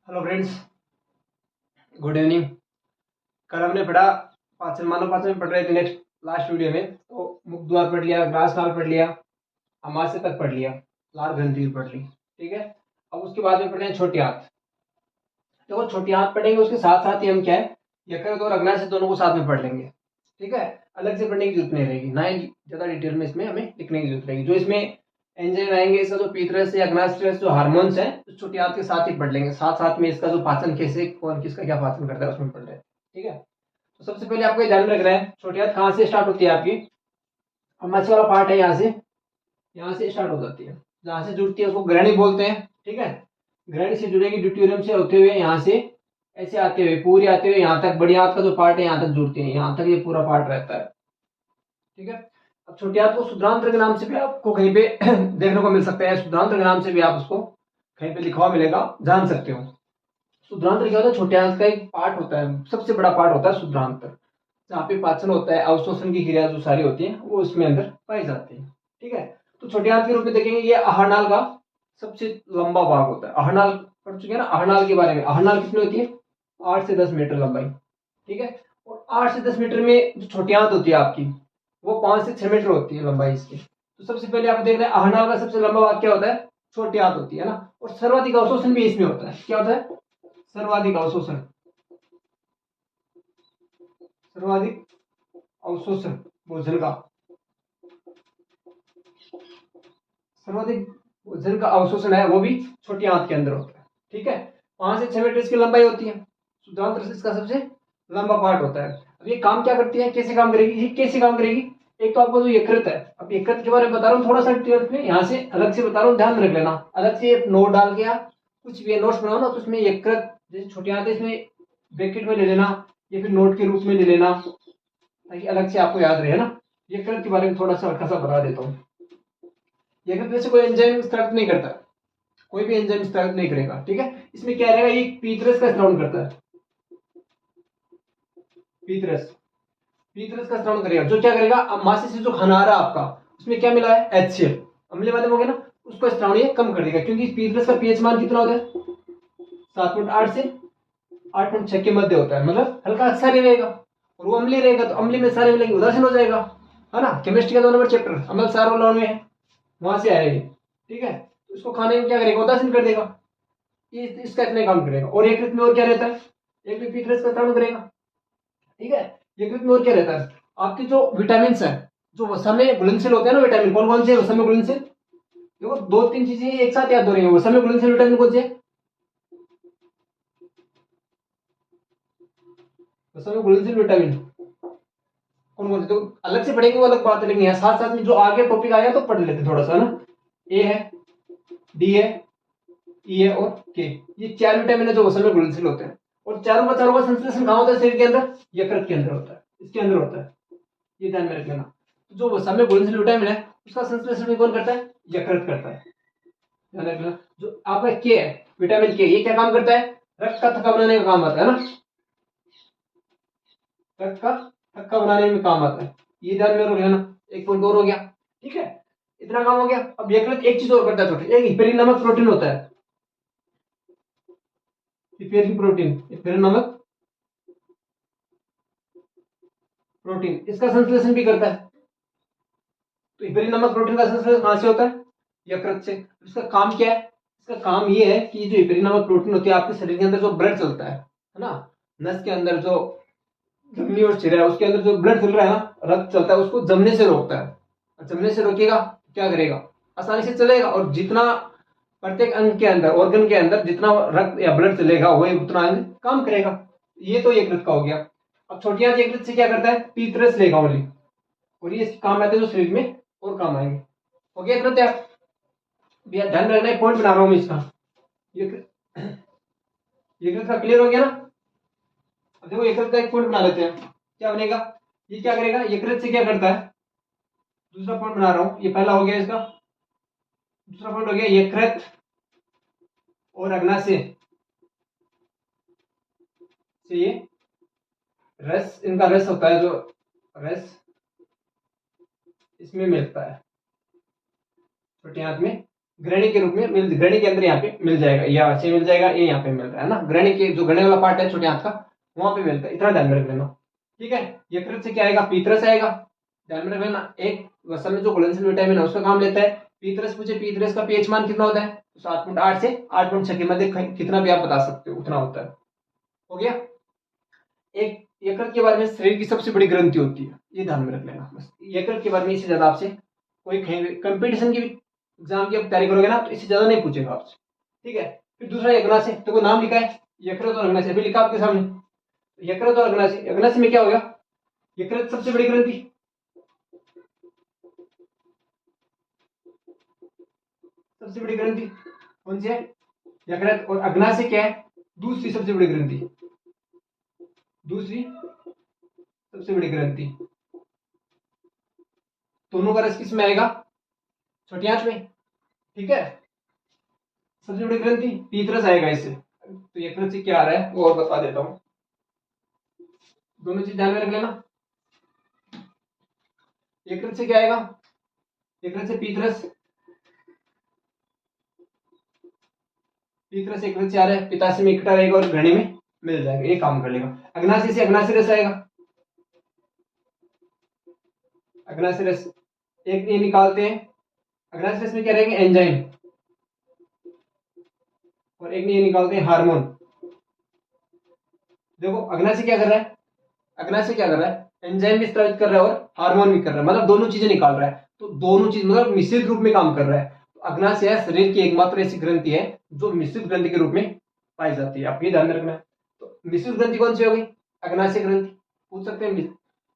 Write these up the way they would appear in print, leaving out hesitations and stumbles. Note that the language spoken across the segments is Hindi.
Hello friends, good evening. कल हमने पढ़ा पाचन, मानव पाचन में पढ़ रहे थे। नेक्स्ट लास्ट वीडियो में तो मुख द्वार पढ़ लिया, ग्रास नाल पढ़ लिया, अमाशय तक पढ़ लिया, लार ग्रंथि पढ़ ली। ठीक है, अब उसके बाद में पढ़े छोटी हाथ। तो छोटी हाथ पढ़ेंगे, उसके साथ साथ ही हम क्या है यकृत और अग्नाशय दोनों को साथ में पढ़ लेंगे। ठीक है, अलग से पढ़ने की जरूरत नहीं रहेगी, ना ही ज्यादा डिटेल में इसमें हमें लिखने की जरूरत रहेगी। जो इसमें एंजाइम आएंगे, इसका जो पीतरस या अग्नाशय जो हार्मोन्स है, तो छोटी हाथ के साथ ही पढ़ लेंगे। साथ साथ में इसका जो पाचन कैसे, कौन किसका क्या पाचन करता है उसमें पढ़ लेंगे। ठीक है, तो सबसे पहले आपको ध्यान रखना है छोटी हाथ कहाँ से स्टार्ट होती है। आपकी अमाशय वाला पार्ट है, यहाँ से स्टार्ट हो जाती है। जहाँ से जुड़ती है उसको ग्रहणी बोलते हैं। ठीक है, ग्रहणी से जुड़ेगी, ड्यूटेरियम से होते हुए यहाँ से ऐसे आते हुए पूरी आते हुए यहाँ तक बड़ी हाथ का जो पार्ट है यहाँ तक जुड़ती है, यहाँ तक ये पूरा पार्ट रहता है। ठीक है, अब छोटी हाथ को शुद्रांत्र के नाम से भी आपको कहीं पे देखने को मिल सकता है। शुद्रांत्र के नाम से भी आप उसको कहीं पे लिखा हुआ मिलेगा, जान सकते हो। शुद्रांत्र क्या होता है? छोटे हाथ का एक पार्ट होता है, सबसे बड़ा पार्ट होता है शुद्रांत्र, जहाँ पे पाचन होता है, अवशोषण की क्रिया जो सारी होती है वो उसमें अंदर पाई जाती है। ठीक है, तो छोटे हाथ के रूप में देखेंगे, ये आहारनाल का सबसे लंबा भाग होता है। आहारनाल पढ़ चुके हैं ना आहारनाल के बारे में। आहारनाल कितनी होती है? 8 से 10 मीटर लंबाई। ठीक है, और 8 से 10 मीटर में जो छोटी हाथ होती है आपकी, वो 5 से 6 मीटर होती है लंबाई इसकी। तो सबसे पहले आप देख रहे हैं आहारनाल का सबसे लंबा भाग क्या होता है? छोटी हाथ होती है ना। और सर्वाधिक अवशोषण भी इसमें होता है। क्या होता है? सर्वाधिक अवशोषण। सर्वाधिक अवशोषण भोजन का, सर्वाधिक भोजन का अवशोषण है वो भी छोटी आंत के अंदर होता है। ठीक है, 5 से 6 मीटर इसकी लंबाई होती है। शुद्धांत्र इसका सबसे लंबा पार्ट होता है। अब ये काम क्या करती है, कैसे काम करेगी? ये कैसे काम करेगी? एक तो आपको जो यकृत है, अब यकृत के बारे में बता रहा हूँ थोड़ा सा डिटेल में, यहाँ से अलग से बता रहा हूँ, ध्यान रख लेना। अलग से नोट डाल के आप कुछ भी नोट्स बनाओ ना, तो उसमें यकृत जैसे छोटी आंत है इसमें ब्रैकेट में ले लेना या फिर नोट के रूप में ले लेना, ताकि अलग से आपको याद रहे ना। यकृत के बारे में थोड़ा सा हल्का सा बता देता हूँ। यकृत में से कोई एंजाइम स्त्रावित नहीं करता, कोई भी एंजाइम स्त्रावित नहीं करेगा। ठीक है, इसमें क्या रहेगा, ये पीतरस का स्त्रावन करता है। पीतरस, पीतरस का स्त्रावन करेगा, जो क्या करेगा, अमाशय से जो खाना आ रहा है आपका, उसमें क्या मिला है? HCl, अम्लीय माध्यम हो गया ना, उसको स्त्रावन ये कम कर देगा। क्योंकि पीतरस का पीएच मान कितना होता है? 7.8 से 8.6 के मध्य होता है, मतलब हल्का अच्छा रहेगा। और वो अम्लीय रहेगा तो अम्लीय में सारे मिलेंगे, उदासीन हो जाएगा, है ना। केमिस्ट्री का 2 नंबर चैप्टर अम्ल सार वाला में है, वहां से आएगी। ठीक है, तो इसको खाने में क्या करेगा? उदासीन कर देगा। ये इसका इतने काम करेगा। और यकृत में और क्या रहता है? यकृत पीतरस का स्त्रावन करेगा। ठीक है, यकृत में और क्या रहता है? आपके जो विटामिन है, जो वसा में घुलनशील होते हैं ना, विटामिन कौन कौन से वसा में घुलनशील? देखो 2-3 चीजें एक साथ याद हो रही है। वसा में घुलनशील विटामिन कौन से? वसा में घुलनशील विटामिन कौन कौन से? तो अलग से पढ़ेंगे वो अलग बात है, लेकिन यहाँ साथ साथ में जो आगे टॉपिक आया तो पढ़ लेते थोड़ा सा ना। ए है, डी है, ई है और के, ये 4 विटामिन है जो वसा में घुलनशील होते हैं। और चारों का संश्लेषण कहाँ होता है? शरीर के अंदर यकृत के अंदर होता है, इसके अंदर होता है, ये ध्यान में रख लेना। तो जो वसा में घुलनशील विटामिन है उसका संश्लेषण भी कौन करता है? यकृत करता है, ध्यान रखना। जो आपका के है, विटामिन के, ये क्या काम करता है? रक्त का थक्का बनाने का काम आता है ना, रक्त का थक्का बनाने में काम आता है, ये ध्यान में रख लेना। एक पॉइंट और हो गया। ठीक है, इतना काम हो गया। अब यकृत एक चीज और करता है छोटे, एक हिपेरिन नामक प्रोटीन होता है। हिपेरिन प्रोटीन, हिपेरिन नामक प्रोटीन इसका संश्लेषण भी करता है। तो हिपेरिन नामक प्रोटीन का संश्लेषण कहां से होता है? यकृत से। इसका काम क्या है? इसका काम ये है कि जो हिपेरिन नामक प्रोटीन होती है, आपके शरीर के अंदर जो ब्लड चलता है ना, नस के अंदर जो धमनी और सिरा है उसके अंदर जो ब्लड चल रहा है ना, रक्त चलता है, उसको जमने से रोकता है। जमने से रोकेगा, क्या करेगा? आसानी से चलेगा। और जितना प्रत्येक अंग के अंदर, ऑर्गन के अंदर जितना रक्त या ब्लड चलेगा वही उतना अंग काम करेगा। ये तो यकृत का हो गया। अब छोटी आंत यकृत से क्या करता है? पीतरस लेगा ओनली, और ये काम आते हैं जो शरीर में और काम आएंगे। हो गया यकृत? भैया ध्यान रखना, एक पॉइंट बना रहा हूं मैं इसका। यकृत, यकृत का क्लियर हो गया ना। अब देखो यकृत का एक पॉइंट बना लेते हैं, क्या बनेगा? ये क्या करेगा? यकृत से क्या करता है? दूसरा पॉइंट बना रहा हूं, ये पहला हो गया इसका। दूसरा पॉइंट हो गया यकृत और अग्नाशय से ये रस, इनका रस होता है, जो रस इसमें मिलता है छोटी आंत में, ग्रहणी के रूप में ग्रहणी के अंदर यहाँ पे मिल जाएगा, यहाँ से मिल जाएगा, ये यहाँ पे मिल रहा है ना, ग्रहणी के जो गणे वाला पार्ट है छोटे हाथ का वहां पे मिलता है, इतना ध्यान में रख लेना। ठीक है, यकृत से क्या आएगा, पीतरस आएगा, ध्यान में रख लेना। एक वसा में जो घुलनशील विटामिन है उसका काम लेता है पीतरस। पूछे पीतरस का पीएच मान कितना होता है, 7.8 से 8.6 के मध्य, कितना भी आप बता सकते हो उतना होता है। हो गया। एक यकृत के बारे में शरीर की सबसे बड़ी ग्रंथि होती है, ये ध्यान में रख लेना बस। यकृत के बारे में इससे ज्यादा आपसे कोई कंपटीशन की एग्जाम की आप तैयारी करोगे ना तो इससे ज्यादा नहीं पूछेगा आपसे। ठीक है, फिर दूसरा अग्नाशय, तो कोई नाम लिखा है यकृत और अग्नाशय, अभी लिखा आपके सामने यकृत और अग्नाशय। अग्नाशय में क्या होगा, यकृत सबसे बड़ी ग्रंथि, सबसे बड़ी ग्रंथि कौन सी है, यकृत। और अग्नाशय क्या है, दूसरी सबसे बड़ी ग्रंथि, दूसरी सबसे बड़ी ग्रंथि। दोनों का रस किस में आएगा, छोटी आंच में। ठीक है, सबसे बड़ी ग्रंथि पीतरस आएगा इससे। तो यकृत से क्या आ रहा है वो और बता देता हूं, दोनों चीज ध्यान में रख लेना। यकृत से क्या आएगा, यकृत से पीतरस, पीतरस यकृत से आ रहा है, पित्ताशय में इकट्ठा रहेगा और घड़ी में मिल जाएगा, ये काम कर लेगा। अग्नाशय से अग्नाशय रस आएगा, अग्नाशय रस एक ये निकालते हैं। अग्नाशय रस में क्या रहेंगे, एंजाइम, और एक ये निकालते हैं हार्मोन। देखो अग्नाशय क्या कर रहा है, अग्नाशय क्या कर रहा है, एंजाइम भी स्रावित कर रहा है और हार्मोन भी कर रहा है, मतलब दोनों चीजें निकाल रहा है। तो दोनों चीज मतलब मिश्रित रूप में काम कर रहा है। तो अग्नाशय शरीर की एकमात्र ऐसी ग्रंथि है जो मिश्रित ग्रंथि के रूप में पाई जाती है, आप ये ध्यान में रखना है। तो मिश्रित ग्रंथि कौन सी होगी, अग्नाशय ग्रंथि। पूछ सकते हैं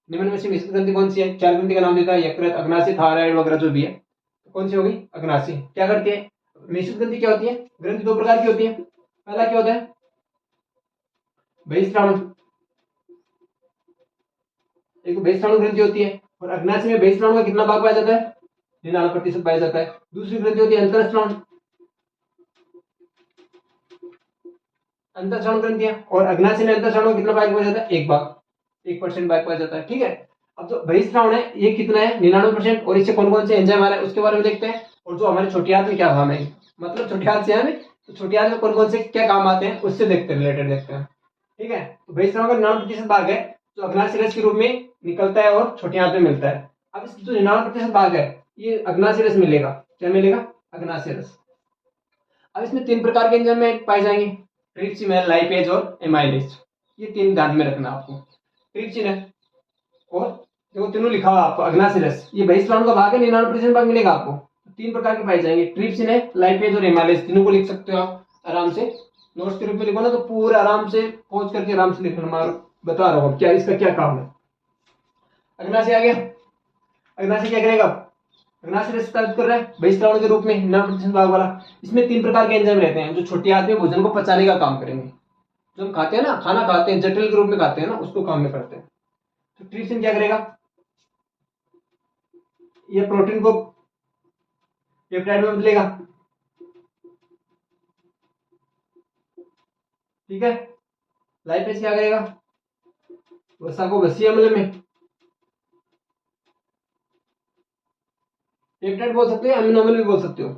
निम्न में से मिश्रित ग्रंथि कौन सी है, 4 ग्रंथि का नाम देता है, यकृत, अग्नाशय, थायराइड वगैरह जो भी है। तो कौन सी होगी, अग्नाशय। क्या करती है, मिश्रित ग्रंथि क्या होती है, ग्रंथि दो प्रकार की होती है। पहला क्या होता है, बहिस्रावण, एक बहिस्रावण ग्रंथि होती है, और अग्नाशय में बहिस्रावण का कितना भाग पाया जाता है, 99% पाया जाता है। दूसरी ग्रंथि होती है अंतःस्रावण, अंतःस्रावण ग्रंथियां, और अग्नाशय में अंतःस्रावण का कितना भाग पाया जाता है, 1% भाग पाया जाता है। ठीक है, अब जो बहिस्रावण है ये कितना है, 99%, और इससे कौन कौन से एंजाइम आ रहा है उसके बारे में देखते हैं। और जो हमारे छोटी आंत में क्या काम है, मतलब छोटी आंत से हमें, तो छोटी आंत में कौन कौन से क्या काम आते हैं उससे देखते हैं, रिलेटेड देखते हैं। ठीक है, तो बहिस्रावण का 99% भाग है जो अग्नाशय रस के रूप में निकलता है और छोटी आंत में मिलता है। अब इसकी जो 99% भाग है ये अग्नाशय रस मिलेगा, क्या मिलेगा, अग्नाशय रस। अब इसमें 3 प्रकार के एंजाइम में पाए जाएंगे, ट्रिप्सिन है, लाइपेज और एमाइलेज। ये 3 ध्यान में रखना आपको। ट्रिप्सिन है, और देखो तीनों लिखा हुआ आपको, अग्नाशय रस, ये बहिस्रावण का भाग है, 99% भाग मिलेगा आपको। 3 प्रकार के पाए जाएंगे, ट्रिप्सिन है, लाइपेज और एमाइलेज, तीनों को लिख सकते हो आप आराम से। नोट्स के रूप में लिखो ना तो पूरा आराम से पहुंच करके आराम से लिखना, मैं बता रहा हूँ क्या इसका क्या काम है। अग्नाशय आ गया, अग्नाशय क्या करेगा, अग्नाशय रस स्रावित कर रहा है बहिस्रावण के रूप में 99% भाग वाला। इसमें 3 प्रकार के एंजाइम रहते हैं जो छोटी आंत में भोजन को पचाने का काम करेंगे। जो हम खाते हैं ना, खाना खाते हैं जटिल के रूप में खाते हैं ना, उसको काम में करते हैं। तो ट्रिप्सिन क्या करेगा, ये प्रोटीन को पेप्टाइड में बदलेगा। ठीक है, लाइपेज क्या करेगा, वसा को वसीय अम्ल में, पेप्टाइड बोल सकते हो, अमीनो अम्ल भी बोल सकते हो,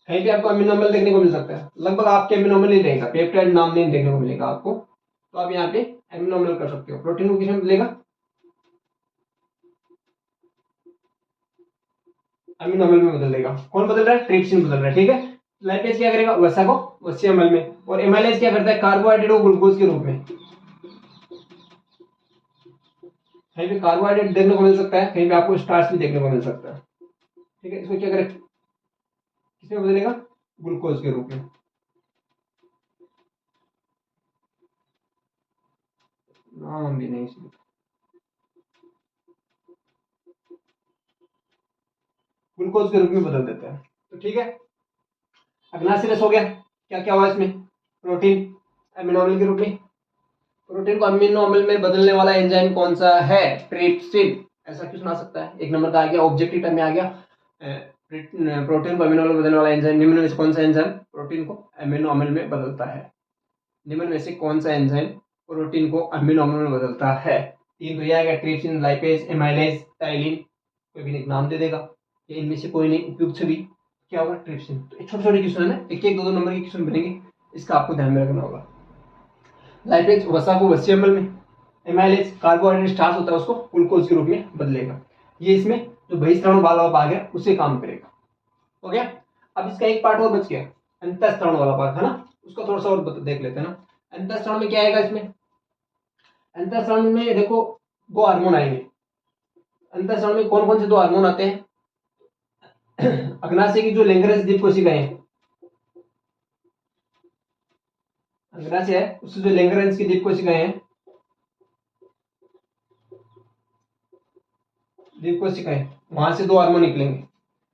कहीं भी आपको अमीनो अम्ल देखने को मिल सकता है। लगभग आपके अमीनो अम्ल ही रहेगा, पेप्टाइड नाम नहीं देखने को मिलेगा आपको। तो आप यहाँ पे अमीनो अम्ल कर सकते हो। प्रोटीन को किसमें बदलेगा, अमीनो अम्ल में बदल देगा। कौन बदल रहा है, ट्रिप्सिन बदल रहा है। ठीक है, लाइपेज क्या करेगा, वसा को वसीय अम्ल में, और एमाइलेज क्या करता है, कार्बोहाइड्रेट को ग्लूकोज के रूप में। कहीं पे कार्बोहाइड्रेट देखने को मिल सकता है, कहीं पे आपको स्टार्च भी देखने को मिल सकता है। ठीक है, इसको क्या करें, किसमें बदलेगा, ग्लूकोज के रूप में। नाम भी नहीं, ग्लूकोज के रूप में बदल देता है। तो ठीक है, अग्नाशय रस हो गया। क्या क्या हुआ इसमें, प्रोटीन अमीनो अम्ल के रूप में। प्रोटीन को अमीनो अम्ल में बदलने वाला एंजाइम कौन सा है, ट्रिप्सिन। ऐसा क्यों सुना सकता है, एक नंबर का आ गया, ऑब्जेक्टिव टाइम में आ गया। प्रोटीन को अमीनो अम्ल में बदलने वाला एंजाइम निम्न में से कौन सा एंजाइम प्रोटीन को अमीनो अम्ल में बदलता है, निम्न में से कौन सा एंजाइम प्रोटीन को अमीनो अम्ल में बदलता है। 3 तो ये आएगा, ट्रिप्सिन, लाइपेज, एमाइलेज, टाइलिन, कोई भी नाम दे देगा। कि इनमें से कोई नहीं उपयुक्त छवि क्या होगा, ट्रिप्सिन। तो छोटे छोटे क्वेश्चन है, एक एक दो दो नंबर के क्वेश्चन बनेंगे, इसका आपको ध्यान में रखना होगा। लाइपेज वसा को वसीय अम्ल में, एमाइलेज कार्बोहाइड्रेट स्टार्च होता है उसको ग्लूकोज के रूप में बदलेगा। ये इसमें जो बहिस्त्राण वाला भाग है उसे काम करेगा। हो गया। अब इसका एक पार्ट और बच गया, अंतःस्त्राण वाला भाग है ना, उसका थोड़ा सा और देख लेते हैं ना। अंतःस्त्राण में क्या आएगा, इसमें अंतःस्त्राण में देखो दो हार्मोन आएंगे। अंतःस्त्राण में कौन कौन से दो हार्मोन आते हैं, अग्नाशय की जो लैंग्रेंज दीप कोशिकाएं हैं, अग्नाशय है उससे जो लैंग्रेंज की दीप कोशिकाएं हैं, दीप कोशिकाएं, वहां से दो हार्मोन निकलेंगे।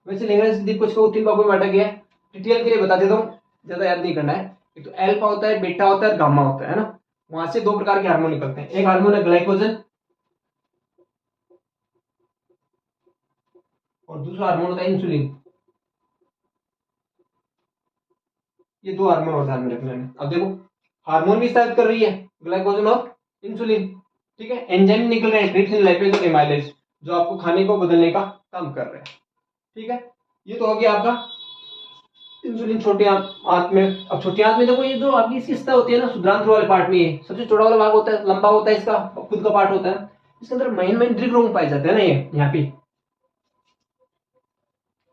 वैसे लैंग्रेंज की दीप कोशिका को तीन भागों में बांटा गया है, डिटेल के लिए बता देता हूँ, ज्यादा याद नहीं करना है। एक तो एल्फा होता है, बीटा होता है और गामा होता है ना। वहां से दो प्रकार के हार्मोन निकलते हैं, एक हार्मोन है ग्लाइकोजन और दूसरा हार्मोन होता है इंसुलिन। ये दो हार्मोन और ध्यान में रखना है। अब देखो हार्मोन भी स्थापित कर रही है ग्लाइकोजन और इंसुलिन, ठीक है। एंजाइम निकल रहे हैं ट्रिप्सिन, लाइपेज और एमाइलेज, जो आपको खाने को बदलने का काम कर रहे हैं, ठीक है। ये तो हो गया आपका इंसुलिन छोटे आंत में। अब छोटी आंत में देखो ये जो आपकी इसकी सतह होती है ना, शुद्रांत्र वाले पार्ट में, ये सबसे छोटा वाला भाग होता है, लंबा होता है, इसका खुद का पार्ट होता है। इसके अंदर महीन महीन दीर्घ पाए जाते हैं ना, ये यहाँ पे,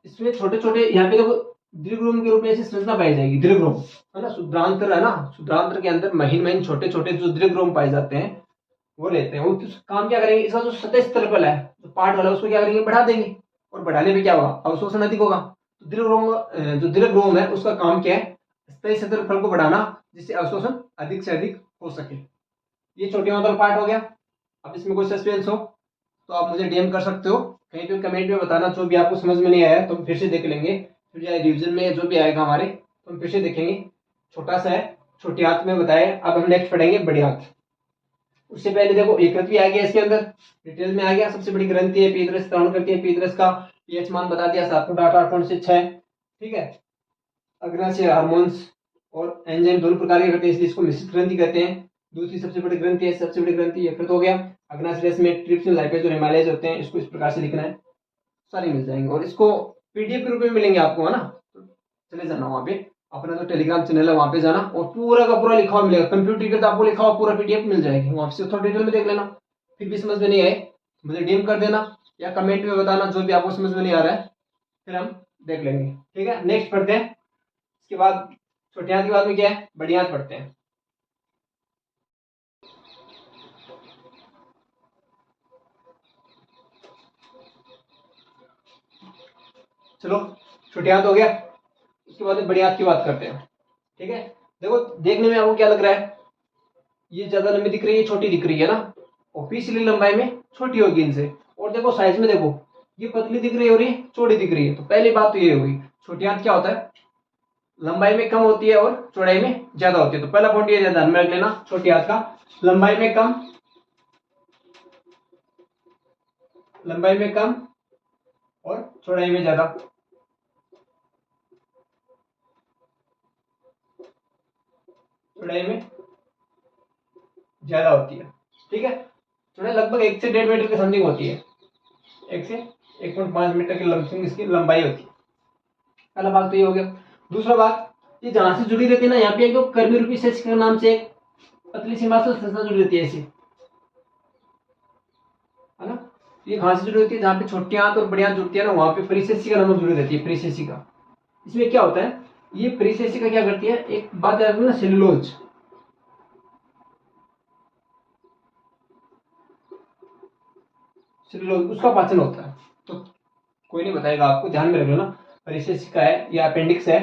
इसमें छोटे छोटे यहाँ पे देखो दीर्घ के रूप में ऐसी संरचना पाई जाएगी, दीर्घ है ना। शुद्रांत्र है ना, शुद्रांत्र के अंदर महीन महीन छोटे छोटे जो दीर्घ पाए जाते हैं वो लेते हैं। वो काम क्या करेंगे, इसका जो सतह स्थल पर है जो पार्ट वाला उसको क्या करेंगे, बढ़ा देंगे, और बढ़ाने में क्या होगा, अवशोषण अधिक होगा। तो जो दीर्घ है उसका काम क्या है, स्तरीय क्षेत्रफल को बढ़ाना, जिससे अवशोषण अधिक से अधिक हो सके। ये छोटी वाला पार्ट हो गया। अब इसमें कोई सस्पेंस हो तो आप मुझे डीएम कर सकते हो, कहीं पे कमेंट में बताना जो भी आपको समझ में नहीं आया, तो हम फिर से देख लेंगे, फिर रिविजन में जो भी आएगा हमारे तो हम फिर से देखेंगे। छोटा सा है, छोटी आंत में बताया। अब हम नेक्स्ट पढ़ेंगे बड़ी आंत। उससे पहले देखो यकृत भी आ गया इसके अंदर, डिटेल में आ गया। सबसे बड़ी ग्रंथि है, पीतरस स्त्राव करती है, पीतरस का पीएच मान बता दिया 7.8 से 6, ठीक है। अग्नाशय हार्मोन्स और एंजाइम दोनों प्रकार के करते हैं, इसलिए इसको मिश्रित ग्रंथि कहते हैं। दूसरी सबसे बड़ी ग्रंथि है, सबसे बड़ी ग्रंथि यकृत हो गया। अग्नाशय में ट्रिप्सिन, लाइपेज और एमाइलेज होते हैं, इसको इस प्रकार से लिखना है, सारे मिल जाएंगे। और इसको पीडीएफ के रूप में मिलेंगे आपको, है ना। तो चले जाना वहाँ पे, अपना जो टेलीग्राम चैनल है वहाँ पे जाना, और पूरा का पूरा लिखा हुआ मिलेगा, कंप्यूटर का आपको लिखा हुआ पूरा पीडीएफ मिल जाएगी, वहाँ से थोड़ा डिटेल में देख लेना। फिर भी समझ में नहीं आए मुझे डीएम कर देना या कमेंट में बताना जो भी आपको समझ में नहीं आ रहा है, फिर हम देख लेंगे, ठीक है। नेक्स्ट पढ़ते हैं। इसके बाद छोटी आंत के बाद में क्या है, बड़ी आंत पढ़ते हैं। चलो छोटी आंत हो गया, उसके बाद में बड़ी आंत की बात करते हैं, ठीक है। देखो देखने में आपको क्या लग रहा है, ये ज्यादा लंबी दिख रही है, छोटी दिख रही है ना, और पिछली लंबाई में छोटी होगी इनसे। और देखो साइज में देखो, ये पतली दिख रही है और ये चौड़ी दिख रही है। तो पहली बात तो ये होगी, छोटी आंत क्या होता है, लंबाई में कम होती है और चौड़ाई में ज्यादा होती है। तो पहला पॉइंट ये ध्यान में रख लेना, छोटी आंत का लंबाई में कम, लंबाई में कम और चौड़ाई में ज्यादा। चौड़ाई में ज्यादा होती है, ठीक है। चौड़ाई लगभग 1 से 1.5 मीटर के समथिंग होती है, 1 से 1.5 मीटर की लमसम इसकी लंबाई होती है। पहला भाग तो ये हो गया। दूसरा भाग, ये जहां से जुड़ी रहती है ना, यहाँ पे एक कर्मी रूपी सेच के नाम से एक पतली सी मांसल संरचना जुड़ी रहती है ऐसी, है ना। ये कहां से जुड़ी होती है, जहाँ पे छोटी आंत और बड़ी आंत जुड़ती है ना, वहां पे परिसेचिका नामक जुड़ी रहती है, परिसेचिका। इसमें क्या होता है, ये परिसेचिका क्या करती है, एक बात याद रखना, सेलुलोज, सेलुलोज उसका पाचन होता है। तो कोई नहीं बताएगा आपको, ध्यान में रख लेना। परिसेचिका है या अपेंडिक्स है,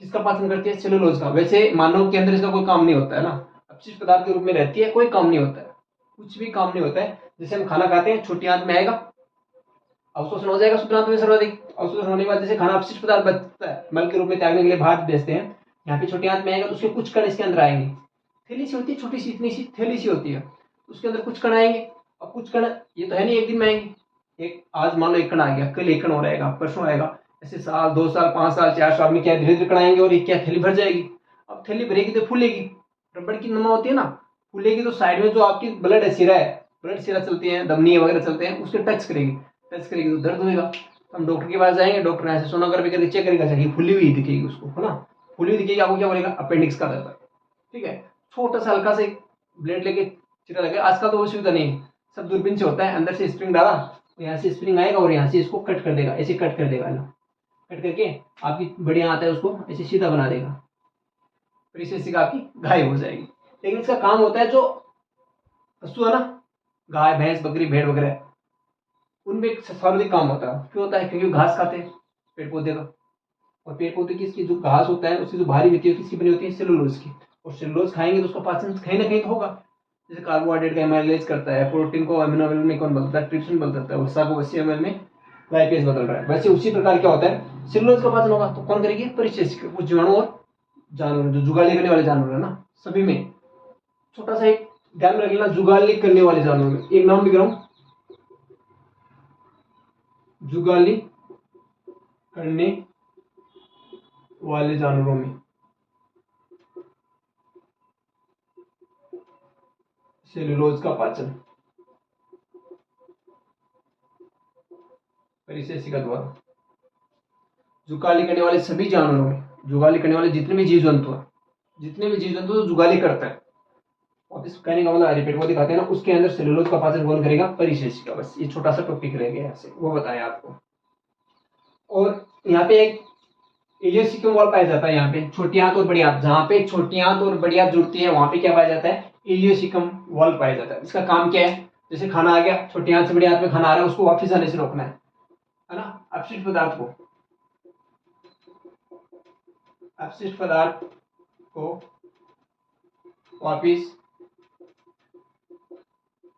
जिसका पाचन करती है सेलुलोज का। वैसे मानव के अंदर इसका कोई काम नहीं होता है ना, अपशिष्ट पदार्थ के रूप में रहती है, कोई काम नहीं होता है, कुछ भी काम नहीं होता है। जैसे हम खाना खाते हैं, छोटी आंत में आएगा, अवशोषण हो जाएगा शुद्धांत में सर्वाधिक, अवशोषण होने के बाद जैसे खाना अपशिष्ट पदार्थ बचता है, मल के रूप में त्यागने के लिए बाहर भेजते हैं, यहाँ पे छोटी आंत में आएगा तो उसके कुछ कण इसके अंदर आएंगे। थैली सी होती है, छोटी सी इतनी सी थैली सी होती है, उसके अंदर कुछ कण आएंगे। और कुछ कण ये तो है नहीं एक दिन में आएंगे, एक आज मान लो एक कण आ गया, कल एक कण और आएगा, परसों आएगा, ऐसे साल 2 साल 5 साल 4 साल में क्या धीरे धीरे कण आएंगे और ये क्या थैली भर जाएगी। अब थैली भरेगी तो फूलेगी, रबड़ की नमा होती है ना, फूलेगी तो साइड में जो आपकी ब्लड है, सिरा है, ब्लड सिरा चलती है, धमनी वगैरह चलते हैं, उसके टच करेगी, टच करेगी तो दर्द होगा। तो हम डॉक्टर के पास जाएंगे, डॉक्टर ऐसे सोनोग्राफी करके चेक करेगा, चाहिए फुली हुई दिखेगी उसको, है ना, फुली हुई दिखेगी, आपको क्या बोलेगा, अपेंडिक्स का दर्द है। ठीक है, छोटा सा हल्का से ब्लेड लेके चिरा लगे, आजकल तो वो सुविधा नहीं है, सब दूरबीन से होता है, अंदर से स्प्रिंग डाला, यहाँ से स्प्रिंग आएगा और यहाँ से इसको कट कर देगा, ऐसे कट कर देगा ना, कट करके आपकी बढ़िया आता है उसको ऐसे सीधा बना देगा, फिर इसे आपकी गायब हो जाएगी। लेकिन इसका काम होता है जो पशु है ना, गाय भैंस बकरी भेड़ वगैरह, उनमें सर्वाधिक काम होता है। क्यों होता है? क्योंकि घास खाते हैं पेड़ पौधे का, और पेड़ पौधे की इसकी जो घास होता है उसकी जो भारी होती है किसकी बनी होती है, सेलुलोज की, और सेलुलोज खाएंगे तो उसका पाचन कहीं ना कहीं तो होगा। जैसे कार्बोहाइड्रेट का एमाइलेज करता है, प्रोटीन को अमीनो एसिड में कौन बदलता है, ट्रिप्सिन बदलता है, वसा को 80 ml में लाइपेज बदल रहा है। वैसे उसी प्रकार क्या होता है, सेलुलोज का पाचन होगा तो कौन करेगी, परिचय कुछ जीवाणु और जानवर, जो जुगाली करने वाले जानवर है ना, सभी में छोटा सा एक ध्यान में रख लेना, जुगाली करने वाले जानवर में एक नाम लिख रहा हूं, जुगाली करने वाले जानवरों में सेलुलोज का पाचन परिचय द्वारा, जुगाली करने वाले सभी जानवरों में, जुगाली करने वाले जितने भी जीव जंतु है, जितने भी जीव जंतु जुगाली करता है, और इस कहने का मतलब हरे पेड़ पौधे खाते हैं ना, उसके अंदर सेलुलोज का पाचन कौन करेगा, परिचय। बस ये छोटा सा टॉपिक रह गया, ऐसे वो बताया आपको। और यहाँ पे एक इलियोसिकम वॉल पाया जाता है, यहाँ पे छोटी आंत और बड़ी आंत, जहाँ पे छोटी आंत और बड़ी आंत जुड़ती है वहां पे क्या पाया जाता है, इलियोसिकम वॉल पाया जाता है। इसका काम क्या है, जैसे खाना आ गया, छोटी आंत से बड़ी आंत में खाना आ रहा है, उसको वापस आने से रोकना है ना, अपशिष्ट पदार्थ को, अपशिष्ट पदार्थ को वापिस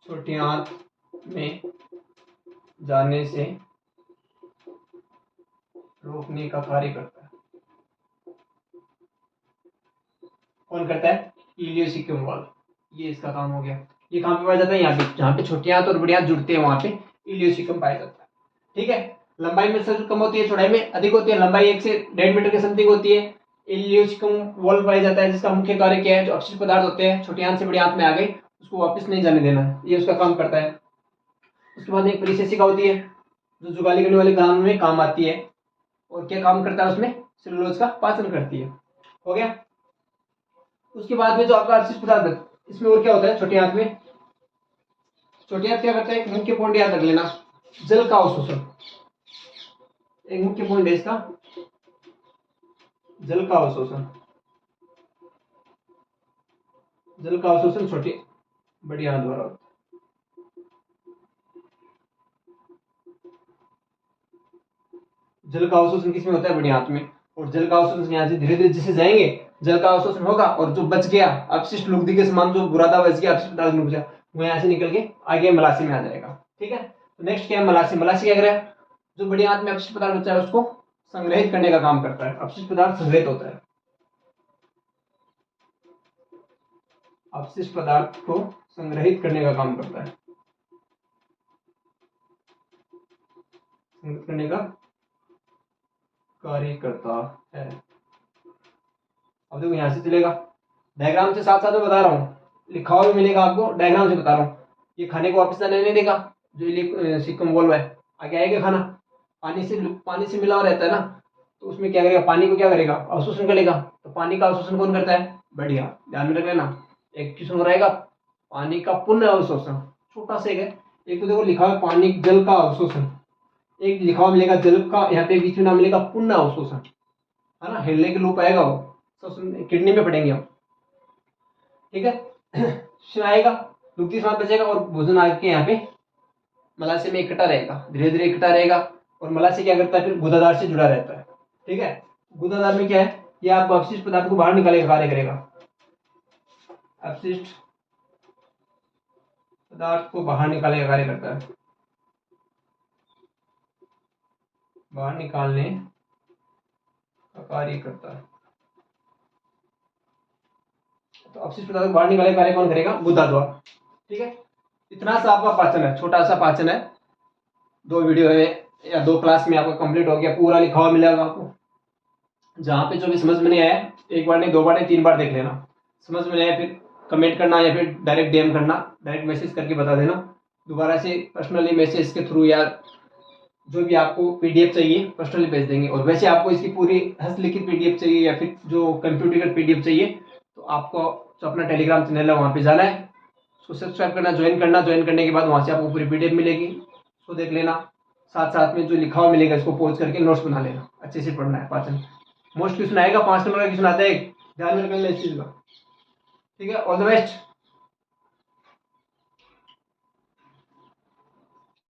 छोटी आंत में जाने से रोकने का कार्य करता है। कौन करता है, इलियोसिकम वॉल, ये इसका काम हो गया। ये कहाँ पे पाया जाता है, यहाँ पे, जहाँ पे छोटी आंत और बड़ी आंत जुड़ते हैं वहां पे इलियोसिकम पाया जाता है। ठीक है, लंबाई में सबसे कम होती है, चौड़ाई में अधिक होती है, लंबाई 1 से 1.5 मीटर के समथिंग होती है। इलियोसिकम वॉल पाया जाता है, जिसका मुख्य कार्य क्या है, जो अपशिष्ट पदार्थ होते हैं छोटी आंत से बड़ी आंत में आ गए उसको वापस नहीं जाने देना है, ये उसका काम करता है। उसके बाद एक परिसेसिका होती है जो जुगाली करने वाले काम में काम आती है, और क्या काम करता है उसमें, सेलुलोज का पाचन करती है। हो गया। उसके बाद में जो आपका अपशिष्ट पदार्थ, इसमें और क्या होता है, छोटी आंत में, छोटी आंत क्या करता है, एक मुख्य पॉइंट याद रख लेना, जल का अवशोषण, एक मुख्य पॉइंट है इसका, जल का अवशोषण, जल का अवशोषण छोटी बड़ी आंत द्वारा होता है। जल का अवशोषण किसमें होता है, बड़ी आंत में, और जल का अवशोषण यहाँ से धीरे धीरे जैसे जाएंगे जल का अवशोषण होगा, और जो बच गया अपशिष्ट लुगदी के समान जो बुरादा बच गया, अपशिष्ट पदार्थ बचा, वो यहाँ से निकल के आगे मलासी में आ जाएगा। ठीक है, तो नेक्स्ट क्या है, मलासी। मलासी क्या करे, जो बड़ी आंत में अपशिष्ट पदार्थ बचा है उसको संग्रहित करने का काम करता है, अपशिष्ट पदार्थ संग्रहित होता है, अपशिष्ट पदार्थ को संग्रहित करने का काम करता है, संग्रहित करने का कार्य करता है। अब देखो यहाँ से चलेगा, डायग्राम से साथ साथ में बता रहा हूँ, लिखा हुआ भी मिलेगा आपको, डायग्राम से बता रहा हूँ। ये खाने को वापस जाने नहीं देगा, जो इलियोसिकम वॉल्व है, आगे आएगा खाना, पानी से मिला हुआ रहता है ना, तो उसमें क्या करेगा, पानी को क्या करेगा, अवशोषण करेगा। तो पानी का अवशोषण कौन करता है, बढ़िया ध्यान में रख लेना, एक क्वेश्चन हो रहेगा, पानी का पुनः अवशोषण, छोटा सा है, एक तो देखो लिखा हुआ पानी जल का अवशोषण, एक लिखा हुआ मिलेगा जल का, यहाँ पे बीच में नाम मिलेगा पुनः अवशोषण, है ना, हिलने के लूप आएगा वो, किडनी में पढ़ेंगे हम। ठीक है, आएगा, लुगदी स्वाद बचेगा, और भोजन आके यहाँ पे मलाशय में इकट्ठा रहेगा, धीरे धीरे इकट्ठा रहेगा, और मलाशय क्या करता है, फिर गुदादार से जुड़ा रहता है। ठीक है, गुदादार में क्या है, ये आप अपशिष्ट पदार्थ को बाहर निकालने का कार्य करेगा, अपशिष्ट पदार्थ को बाहर निकालने का कार्य करता है, बाहर निकालने का कार्य करता है। तो अपशिष्ट पदार्थ को बाहर निकालने का कार्य कौन करेगा, गुदा द्वारा। ठीक है, इतना सा आपका पाचन है, छोटा सा पाचन है, 2 वीडियो है या 2 क्लास में आपका कंप्लीट हो गया, पूरा लिखा हुआ मिलेगा आपको। जहाँ पे जो भी समझ में नहीं आया, एक बार नहीं 2 बार नहीं 3 बार देख लेना, समझ में नहीं आया फिर कमेंट करना, या फिर डायरेक्ट डीएम करना, डायरेक्ट मैसेज करके बता देना, दोबारा से पर्सनली मैसेज के थ्रू या जो भी आपको पीडीएफ चाहिए पर्सनली भेज देंगे। और वैसे आपको इसकी पूरी हस्तलिखित पीडीएफ चाहिए या फिर जो कंप्यूटर पीडीएफ चाहिए तो आपको जो अपना टेलीग्राम चैनल है वहाँ पे जाना है, उसको सब्सक्राइब करना, ज्वाइन करना। ज्वाइन करने के बाद वहाँ से आपको पूरी पीडीएफ मिलेगी, उसको देख लेना। साथ साथ में जो लिखा हुआ मिलेगा इसको पॉज करके नोट्स बना लेना, अच्छे से पढ़ना है पाचन। मोस्ट क्वेश्चन आएगा, 5 नंबर का क्वेश्चन आता है, ध्यान में रखना इस चीज का। ठीक है, ऑल द बेस्ट।